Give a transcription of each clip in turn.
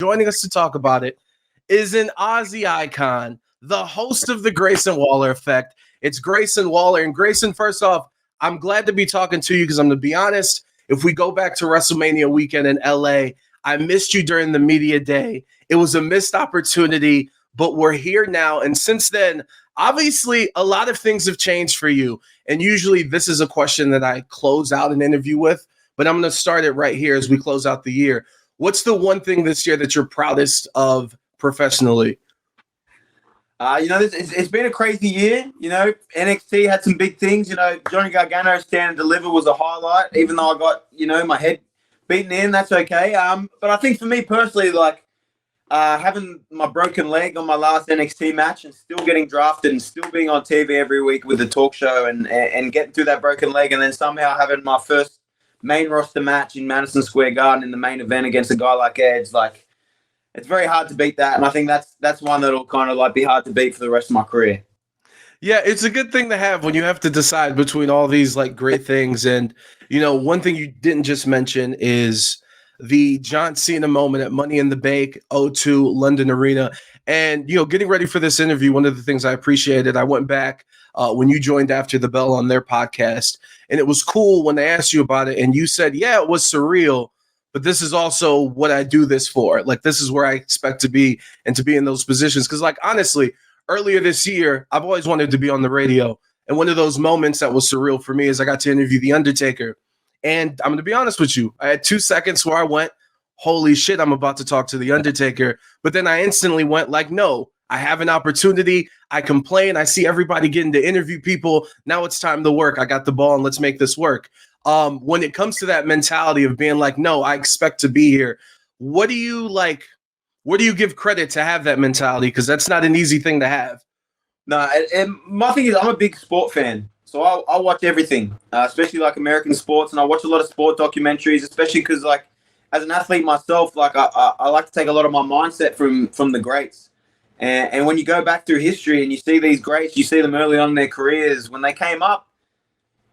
Joining us to talk about it is an Aussie icon, the host of the Grayson Waller Effect. It's Grayson Waller. And Grayson, first off, I'm glad to be talking to you because I'm going to be honest. If we go back to Wrestlemania weekend in LA, I missed you during the media day. It was a missed opportunity, but we're here now. And since then, obviously, a lot of things have changed for you. And usually this is a question that I close out an interview with, but I'm going to start it right here as we close out the year. What's the one thing this year that you're proudest of professionally? It's been a crazy year. NXT had some big things. Johnny Gargano stand and deliver was a highlight, even though I got, my head beaten in. That's okay. But I think for me personally, having my broken leg on my last NXT match and still getting drafted and still being on TV every week with the talk show and getting through that broken leg and then somehow having my first main roster match in Madison Square Garden in the main event against a guy like Edge, it's very hard to beat that, and I think that's one that'll kind of be hard to beat for the rest of my career. Yeah, it's a good thing to have when you have to decide between all these great things. And one thing you didn't just mention is the John Cena moment at Money in the Bank O2 London Arena. And getting ready for this interview, one of the things I appreciated, I went back when you joined After the Bell on their podcast, and it was cool when they asked you about it, and you said, "Yeah, it was surreal. But this is also what I do this for. This is where I expect to be and to be in those positions." Because, honestly, earlier this year, I've always wanted to be on the radio. And one of those moments that was surreal for me is I got to interview The Undertaker. And I'm going to be honest with you. I had 2 seconds where I went, holy shit, I'm about to talk to The Undertaker. But then I instantly went no, I have an opportunity. I complain. I see everybody getting to interview people. Now it's time to work. I got the ball and let's make this work. When it comes to that mentality of being no, I expect to be here. What do you where do you give credit to have that mentality? Because that's not an easy thing to have. No, and my thing is I'm a big sport fan. So I watch everything, especially American sports. And I watch a lot of sport documentaries, especially because as an athlete myself, I like to take a lot of my mindset from the greats. And when you go back through history and you see these greats, you see them early on in their careers, when they came up,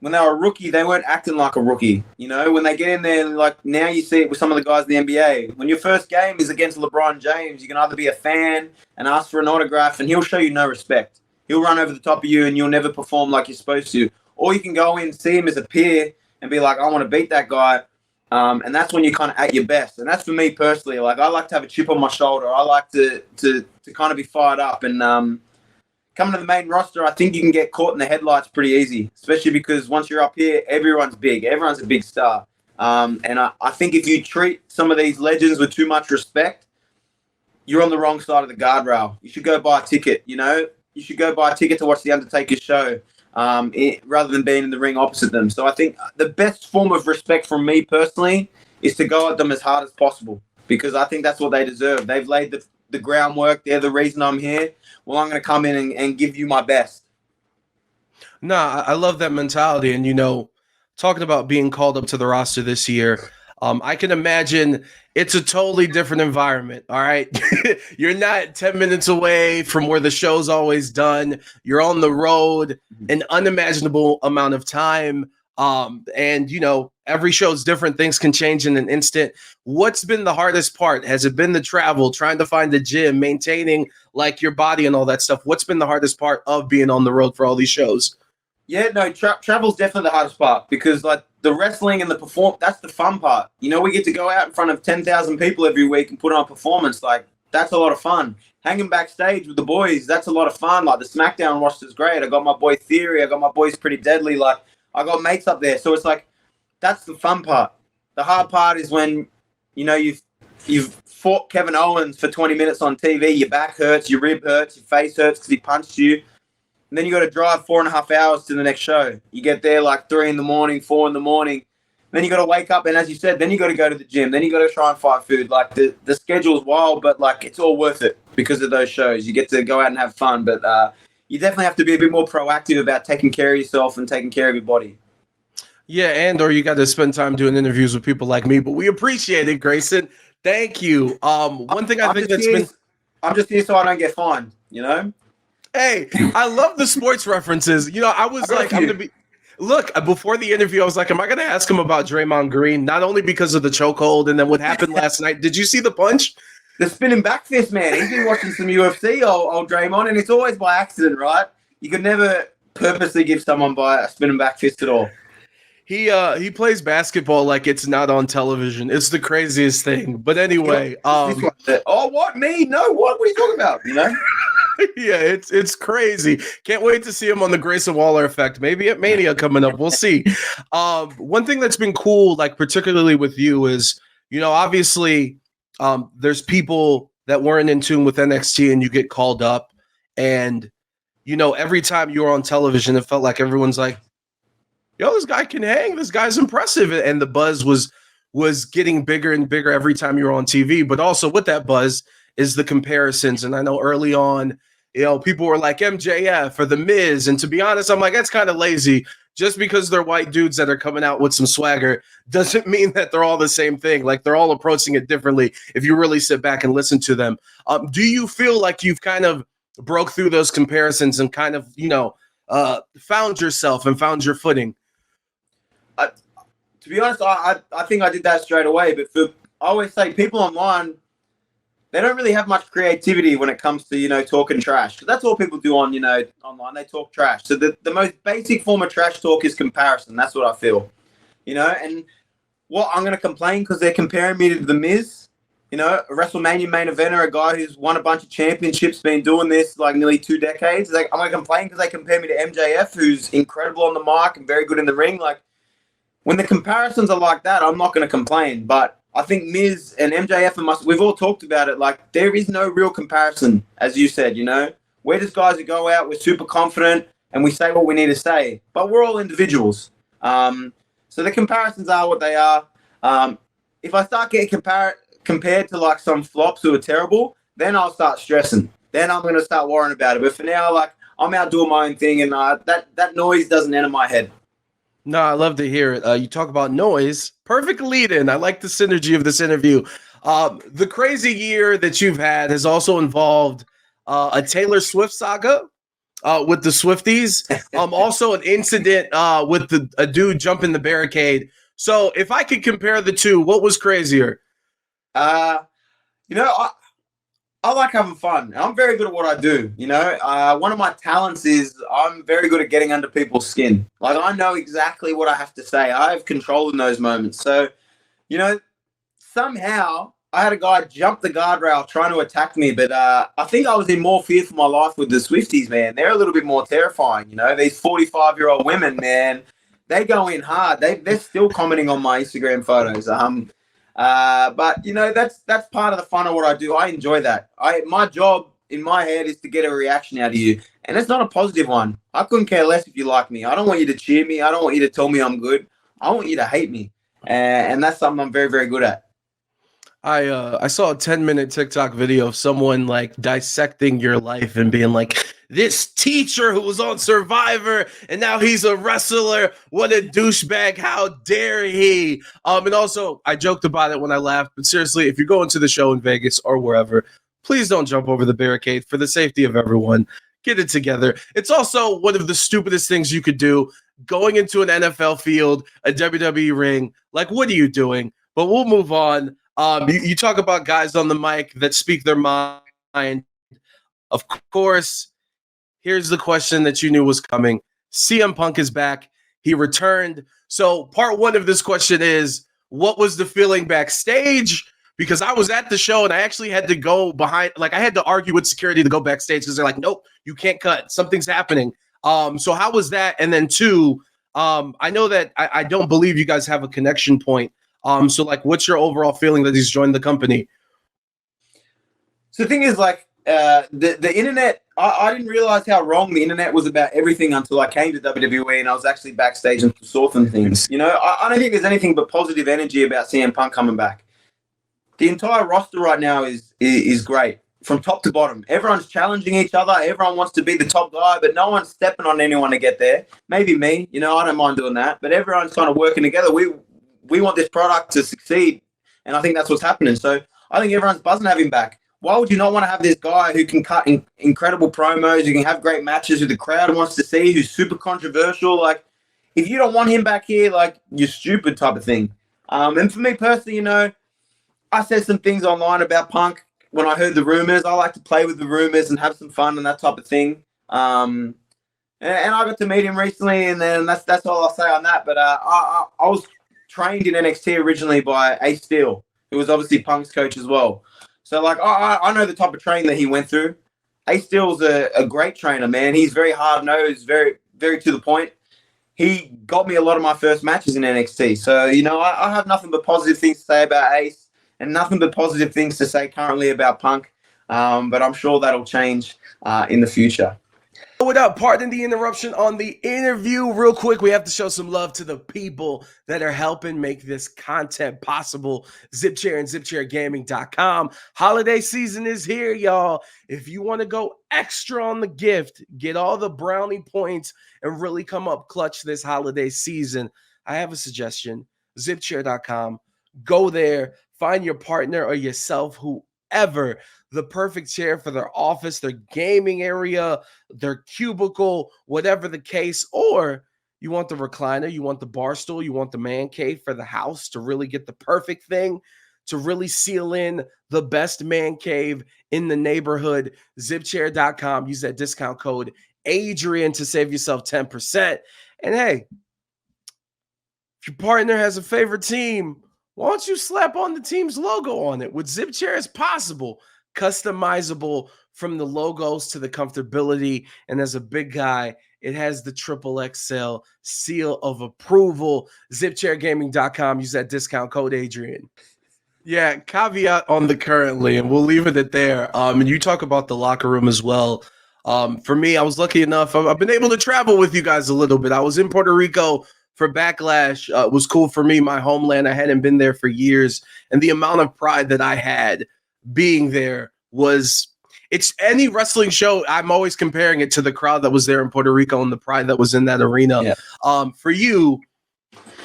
when they were a rookie, they weren't acting like a rookie. When they get in there, now you see it with some of the guys in the NBA. When your first game is against LeBron James, you can either be a fan and ask for an autograph, and he'll show you no respect. He'll run over the top of you, and you'll never perform like you're supposed to. Or you can go in, see him as a peer, and be I want to beat that guy. And that's when you're kind of at your best. And that's for me personally. I like to have a chip on my shoulder. I like to kind of be fired up. And coming to the main roster, I think you can get caught in the headlights pretty easy, especially because once you're up here, everyone's big. Everyone's a big star. And I think if you treat some of these legends with too much respect, you're on the wrong side of the guardrail. You should go buy a ticket, You should go buy a ticket to watch The Undertaker's show rather than being in the ring opposite them. So I think the best form of respect from me personally is to go at them as hard as possible, because I think that's what they deserve. They've laid the groundwork. They're the reason I'm here. Well, I'm going to come in and give you my best. No, I love that mentality. And, talking about being called up to the roster this year, I can imagine it's a totally different environment. All right. You're not 10 minutes away from where the show's always done. You're on the road an unimaginable amount of time. And every show's different. Things can change in an instant. What's been the hardest part? Has it been the travel, trying to find the gym, maintaining your body and all that stuff? What's been the hardest part of being on the road for all these shows? Yeah, no, travel's definitely the hardest part, because the wrestling and the that's the fun part. We get to go out in front of 10,000 people every week and put on a performance. That's a lot of fun. Hanging backstage with the boys, that's a lot of fun. The SmackDown roster's great. I got my boy Theory. I got my boys Pretty Deadly. I got mates up there. So it's that's the fun part. The hard part is when, you've fought Kevin Owens for 20 minutes on TV. Your back hurts, your rib hurts, your face hurts because he punched you. And then you got to drive 4.5 hours to the next show. You get there 3 in the morning, 4 in the morning. Then you got to wake up, and as you said, then you got to go to the gym. Then you got to try and fight food. The schedule's wild, but it's all worth it because of those shows. You get to go out and have fun, but you definitely have to be a bit more proactive about taking care of yourself and taking care of your body. Yeah, or you got to spend time doing interviews with people like me. But we appreciate it, Grayson. Thank you. One thing I think that's been... I'm just here so I don't get fined, Hey, I love the sports references. I was I'm going to be... Look, before the interview, I was am I going to ask him about Draymond Green? Not only because of the chokehold and then what happened last night. Did you see the punch? The spinning back fist, man. He's been watching some UFC, old Draymond, and it's always by accident, right? You could never purposely give someone by a spinning back fist at all. He plays basketball like it's not on television. It's the craziest thing. But anyway, oh, what, me? No, what? What are you talking about? You know? Yeah, it's crazy. Can't wait to see him on the Grayson Waller effect. Maybe at Mania coming up. We'll see. One thing that's been cool, like particularly with you, is obviously there's people that weren't in tune with NXT, and you get called up, and every time you were on television, it felt like everyone's like, yo, this guy can hang. This guy's impressive. And the buzz was getting bigger and bigger every time you were on TV. But also with that buzz is the comparisons. And I know early on, people were like MJF or The Miz. And to be honest, I'm like, that's kind of lazy. Just because they're white dudes that are coming out with some swagger doesn't mean that they're all the same thing. Like, they're all approaching it differently if you really sit back and listen to them. Do you feel like you've kind of broke through those comparisons and kind of, found yourself and found your footing? To be honest, I think I did that straight away. But I always say people online, they don't really have much creativity when it comes to, talking trash. Because that's all people do on, online. They talk trash. So the most basic form of trash talk is comparison. That's what I feel. And what I'm going to complain because they're comparing me to The Miz, a WrestleMania main eventer, a guy who's won a bunch of championships, been doing this like nearly 2 decades. Like, I'm going to complain because they compare me to MJF, who's incredible on the mic and very good in the ring. Like, when the comparisons are like that, I'm not going to complain. But I think Miz and MJF and we've all talked about it. Like, there is no real comparison, as you said, We're just guys who go out, we're super confident, and we say what we need to say. But we're all individuals. So the comparisons are what they are. If I start getting compared to, like, some flops who are terrible, then I'll start stressing. Then I'm going to start worrying about it. But for now, like, I'm out doing my own thing, and that noise doesn't enter my head. No, I love to hear it. You talk about noise. Perfect lead-in. I like the synergy of this interview. The crazy year that you've had has also involved a Taylor Swift saga with the Swifties. Also an incident with a dude jumping the barricade. So if I could compare the two, what was crazier? I like having fun. I'm very good at what I do. One of my talents is I'm very good at getting under people's skin. Like, I know exactly what I have to say. I have control in those moments. So, somehow I had a guy jump the guardrail trying to attack me. But I think I was in more fear for my life with the Swifties, man. They're a little bit more terrifying. These 45-year-old women, man, they go in hard. They're still commenting on my Instagram photos. But that's part of the fun of what I do. I enjoy that. My job in my head is to get a reaction out of you, and it's not a positive one. I couldn't care less if you like me. I don't want you to cheer me. I don't want you to tell me I'm good. I want you to hate me, and that's something I'm very, very good at. I saw a 10-minute TikTok video of someone like dissecting your life and being like, this teacher who was on Survivor and now he's a wrestler. What a douchebag. How dare he? And also, I joked about it when I laughed, but seriously, if you're going to the show in Vegas or wherever, please don't jump over the barricade for the safety of everyone. Get it together. It's also one of the stupidest things you could do, going into an NFL field, a WWE ring. Like, what are you doing? But we'll move on. You talk about guys on the mic that speak their mind. Of course, here's the question that you knew was coming. CM Punk is back. He returned. So part one of this question is, what was the feeling backstage? Because I was at the show and I actually had to go behind, like I had to argue with security to go backstage because they're like, nope, you can't cut. Something's happening. So how was that? And then two, I know that I don't believe you guys have a connection point. So like, what's your overall feeling that he's joined the company? So the thing is, like, the internet, I didn't realize how wrong the internet was about everything until I came to WWE and I was actually backstage and saw some things. I don't think there's anything but positive energy about CM Punk coming back. The entire roster right now is great from top to bottom. Everyone's challenging each other. Everyone wants to be the top guy, but no one's stepping on anyone to get there. Maybe me, I don't mind doing that, but everyone's kind of working together. We want this product to succeed, and I think that's what's happening. So I think everyone's buzzing to have him back. Why would you not want to have this guy who can cut incredible promos, who can have great matches, who the crowd wants to see, who's super controversial? Like, if you don't want him back here, like, you're stupid type of thing. And for me personally, I said some things online about Punk. when I heard the rumors, I like to play with the rumors and have some fun and that type of thing. And I got to meet him recently, and then that's all I'll say on that. But I was trained in NXT originally by Ace Steel, who was obviously Punk's coach as well. So like I know the type of training that he went through. Ace Steel's a great trainer, man. He's very hard-nosed, very, very to the point. He got me a lot of my first matches in NXT. So, I have nothing but positive things to say about Ace and nothing but positive things to say currently about Punk. But I'm sure that'll change in the future. What up? Pardon the interruption on the interview. Real quick, we have to show some love to the people that are helping make this content possible. ZipChair and ZipChairGaming.com. Holiday season is here, y'all. If you want to go extra on the gift, get all the brownie points, and really come up clutch this holiday season, I have a suggestion. ZipChair.com. Go there, find your partner or yourself, whoever, the perfect chair for their office, their gaming area, their cubicle, whatever the case. Or you want the recliner, you want the bar stool, you want the man cave for the house to really get the perfect thing, to really seal in the best man cave in the neighborhood. ZipChair.com. Use that discount code Adrian to save yourself 10%. And hey, if your partner has a favorite team, why don't you slap on the team's logo on it? With ZipChair, it's possible. Customizable from the logos to the comfortability. And as a big guy, it has the XXL seal of approval. ZipChairGaming.com. Use that discount code Adrian. Yeah, caveat on the currently, and we'll leave it at there. And you talk about the locker room as well. For me, I was lucky enough. I've been able to travel with you guys a little bit. I was in Puerto Rico for Backlash. It was cool for me, my homeland. I hadn't been there for years. And the amount of pride that I had being there was, it's any wrestling show, I'm always comparing it to the crowd that was there in Puerto Rico and the pride that was in that arena. Yeah. For you,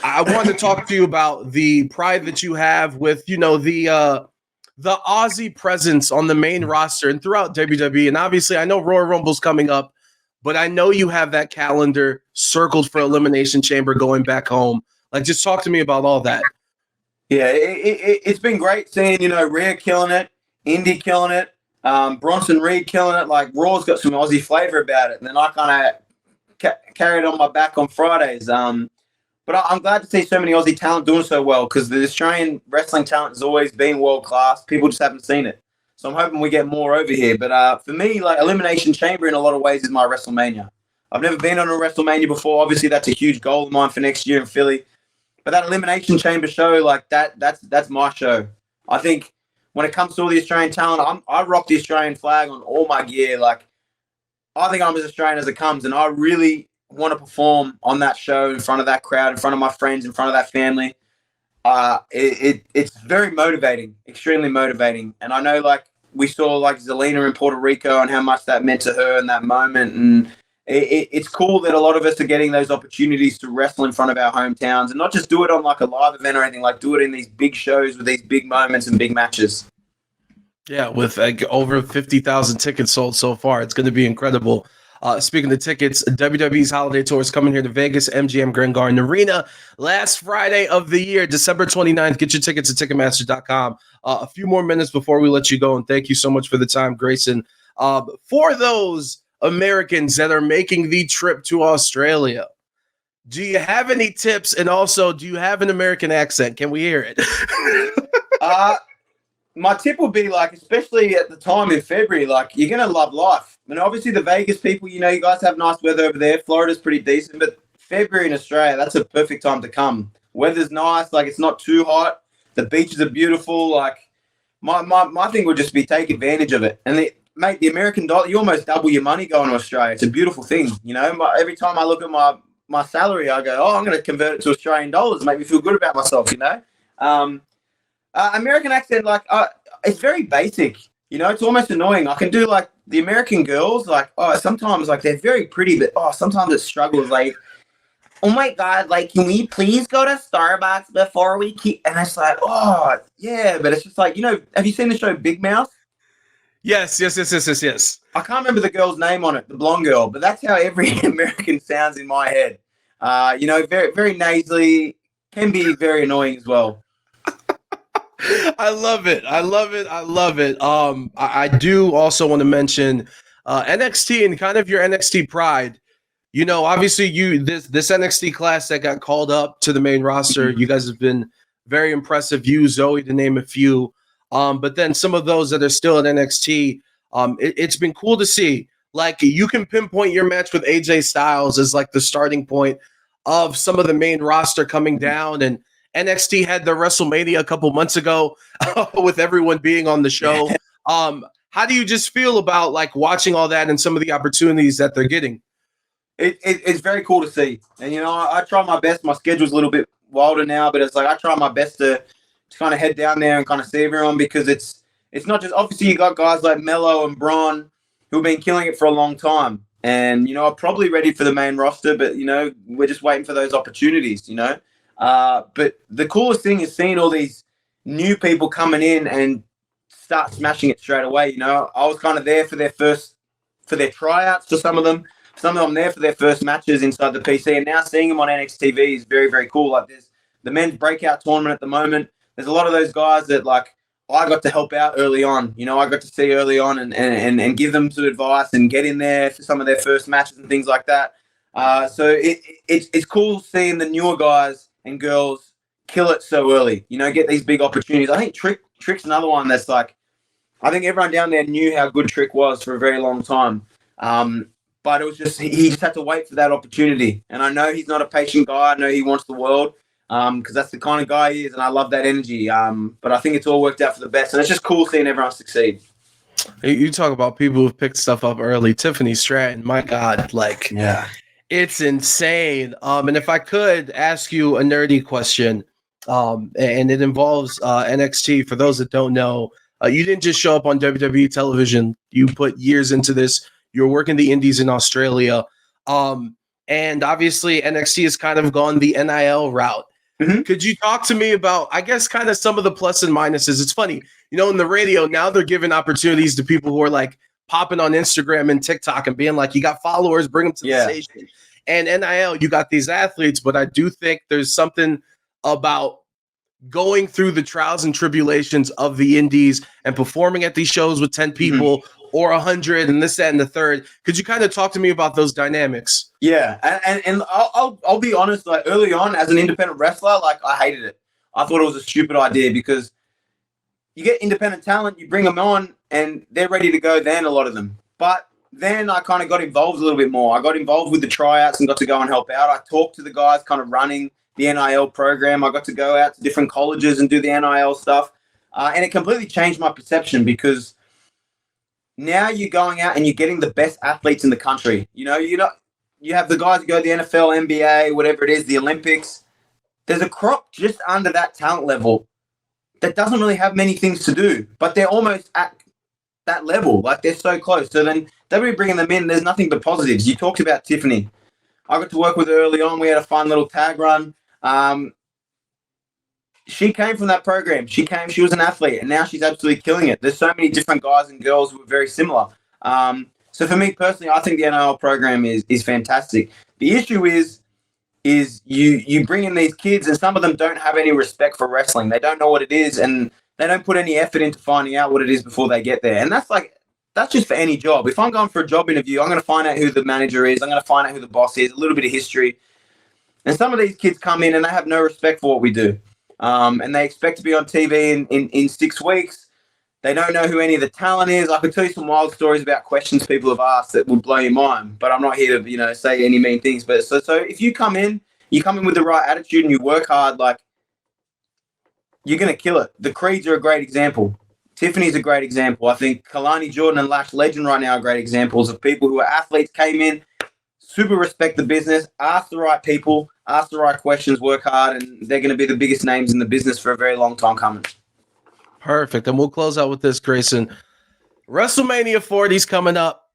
I want to talk to you about the pride that you have with, the Aussie presence on the main roster and throughout WWE. And obviously, I know Royal Rumble's coming up, but I know you have that calendar circled for Elimination Chamber going back home. Like, just talk to me about all that. Yeah, it's been great seeing, Rhea killing it, Indy killing it, Bronson Reed killing it. Like, Raw's got some Aussie flavor about it. And then I kind of carried on my back on Fridays. But I'm glad to see so many Aussie talent doing so well, because the Australian wrestling talent has always been world-class. People just haven't seen it. So I'm hoping we get more over here. But for me, like, Elimination Chamber in a lot of ways is my Wrestlemania. I've never been on a Wrestlemania before. Obviously, that's a huge goal of mine for next year in Philly. But that Elimination Chamber show, like, that's my show. I think when it comes to all the Australian talent, I rock the Australian flag on all my gear. Like, I think I'm as Australian as it comes, and I really want to perform on that show in front of that crowd, in front of my friends, in front of that family. It's very motivating, extremely motivating. And I know, like, we saw, like, Zelina in Puerto Rico and how much that meant to her in that moment. And it's cool that a lot of us are getting those opportunities to wrestle in front of our hometowns and not just do it on, like, a live event or anything, like, do it in these big shows with these big moments and big matches. Yeah, with over 50,000 tickets sold so far. It's going to be incredible. Speaking of tickets, WWE's holiday tour is coming here to Vegas, MGM Grand Garden Arena, last Friday of the year, December 29th. Get your tickets at Ticketmaster.com. A few more minutes before we let you go, and thank you so much for the time, Grayson. For those Americans that are making the trip to Australia, do you have any tips? And also, do you have an American accent? Can we hear it? My tip would be, like, especially at the time in February, like, you're going to love life. And obviously the Vegas people, you guys have nice weather over there. Florida's pretty decent, but February in Australia, that's a perfect time to come. Weather's nice, like, it's not too hot. The beaches are beautiful. Like, my thing would just be take advantage of it. And mate, the American dollar, you almost double your money going to Australia. It's a beautiful thing. Every time I look at my salary, I go, I'm going to convert it to Australian dollars, make me feel good about myself, American accent, like, it's very basic. It's almost annoying. I can do, like, the American girls, like, sometimes, like, they're very pretty, but sometimes it struggles. Like, oh my God, like, can we please go to Starbucks before we keep? And it's like, oh yeah, but it's just like, have you seen the show Big Mouth? Yes. I can't remember the girl's name on it, the blonde girl, but that's how every American sounds in my head. Very, very nasally, can be very annoying as well. I love it. I love it. I love it. I do also want to mention NXT and kind of your NXT Pride. You know, obviously, this NXT class that got called up to the main roster, you guys have been very impressive. You, Zoe, to name a few. But then some of those that are still at NXT, it's been cool to see. Like, you can pinpoint your match with AJ Styles as like the starting point of some of the main roster coming down. And NXT had the WrestleMania a couple months ago with everyone being on the show. How do you just feel about like watching all that and some of the opportunities that they're getting? It's very cool to see. And, you know, I try my best. My schedule's a little bit wilder now, but it's like I try my best to kind of head down there and kind of see everyone, because it's not just, obviously you got guys like Mello and Braun who've been killing it for a long time. And, you know, are probably ready for the main roster, but, you know, we're just waiting for those opportunities, you know. But the coolest thing is seeing all these new people coming in and start smashing it straight away. You know, I was kind of there for their tryouts for some of them. Some of them there for their first matches inside the PC, and now seeing them on NXT TV is very, very cool. Like, there's the men's breakout tournament at the moment. There's a lot of those guys that, like, I got to help out early on. You know, I got to see early on and give them some advice and get in there for some of their first matches and things like that. So it's cool seeing the newer guys and girls kill it so early. You know, get these big opportunities. I think Trick's another one that's like, I think everyone down there knew how good Trick was for a very long time. But it was just, he just had to wait for that opportunity. And I know he's not a patient guy. I know he wants the world, because that's the kind of guy he is, and I love that energy. But I think it's all worked out for the best, and it's just cool seeing everyone succeed. You talk about people who've picked stuff up early. Tiffany Stratton, my God, like, yeah, it's insane. And if I could ask you a nerdy question, and it involves NXT. For those that don't know, you didn't just show up on WWE television. You put years into this. You're working the indies in Australia. And obviously NXT has kind of gone the NIL route. Mm-hmm. Could you talk to me about, I guess, kind of some of the plus and minuses? It's funny, you know, in the radio, now they're giving opportunities to people who are like popping on Instagram and TikTok and being like, you got followers, bring them to the station. And NIL, you got these athletes, but I do think there's something about going through the trials and tribulations of the indies and performing at these shows with 10 people or 100 and this, that, and the third. Could you kind of talk to me about those dynamics? Yeah, and I'll be honest, like early on as an independent wrestler, like I hated it. I thought it was a stupid idea, because you get independent talent, you bring them on, and they're ready to go then, a lot of them. But then I kind of got involved a little bit more. I got involved with the tryouts and got to go and help out. I talked to the guys kind of running the NIL program. I got to go out to different colleges and do the NIL stuff. And it completely changed my perception, because now you're going out and you're getting the best athletes in the country. You know, you have the guys who go to the NFL, NBA, whatever it is, the Olympics. There's a crop just under that talent level that doesn't really have many things to do, but they're almost at that level. Like, they're so close. So then they'll be bringing them in. There's nothing but positives. You talked about Tiffany. I got to work with her early on. We had a fun little tag run. She came from that program. She was an athlete, and now she's absolutely killing it. There's so many different guys and girls who are very similar. So for me personally, I think the NIL program is fantastic. The issue is you bring in these kids, and some of them don't have any respect for wrestling. They don't know what it is, and they don't put any effort into finding out what it is before they get there. And that's just for any job. If I'm going for a job interview, I'm going to find out who the manager is. I'm going to find out who the boss is, a little bit of history. And some of these kids come in and they have no respect for what we do. And they expect to be on TV in 6 weeks. They don't know who any of the talent is. I could tell you some wild stories about questions people have asked that would blow your mind, but I'm not here to, you know, say any mean things. But so if you come in with the right attitude and you work hard, like, you're going to kill it. The Creeds are a great example. Tiffany's a great example. I think Kalani Jordan and Lash Legend right now are great examples of people who are athletes, came in, super respect the business, ask the right people, ask the right questions, work hard, and they're going to be the biggest names in the business for a very long time coming. Perfect. And we'll close out with this, Grayson. WrestleMania 40 is coming up.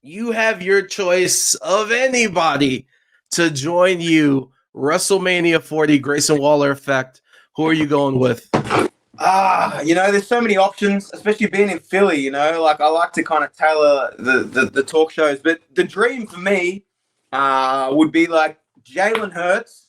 You have your choice of anybody to join you. WrestleMania 40, Grayson Waller effect. Who are you going with? You know, there's so many options, especially being in Philly, you know, like I like to kind of tailor the talk shows, but the dream for me would be like Jalen Hurts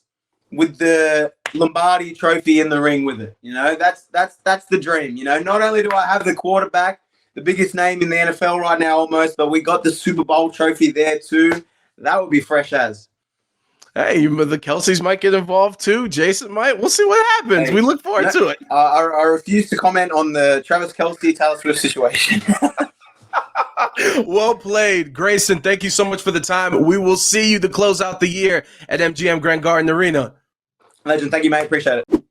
with the Lombardi trophy in the ring with it. You know, that's the dream. You know, not only do I have the quarterback, the biggest name in the NFL right now almost, but we got the Super Bowl trophy there too. That would be fresh as. Hey, the Kelseys might get involved too. Jason might. We'll see what happens. Hey, we look forward to it. I refuse to comment on the Travis Kelce, Taylor Swift situation. Well played, Grayson. Thank you so much for the time. We will see you to close out the year at MGM Grand Garden Arena. Legend. Thank you, mate. Appreciate it.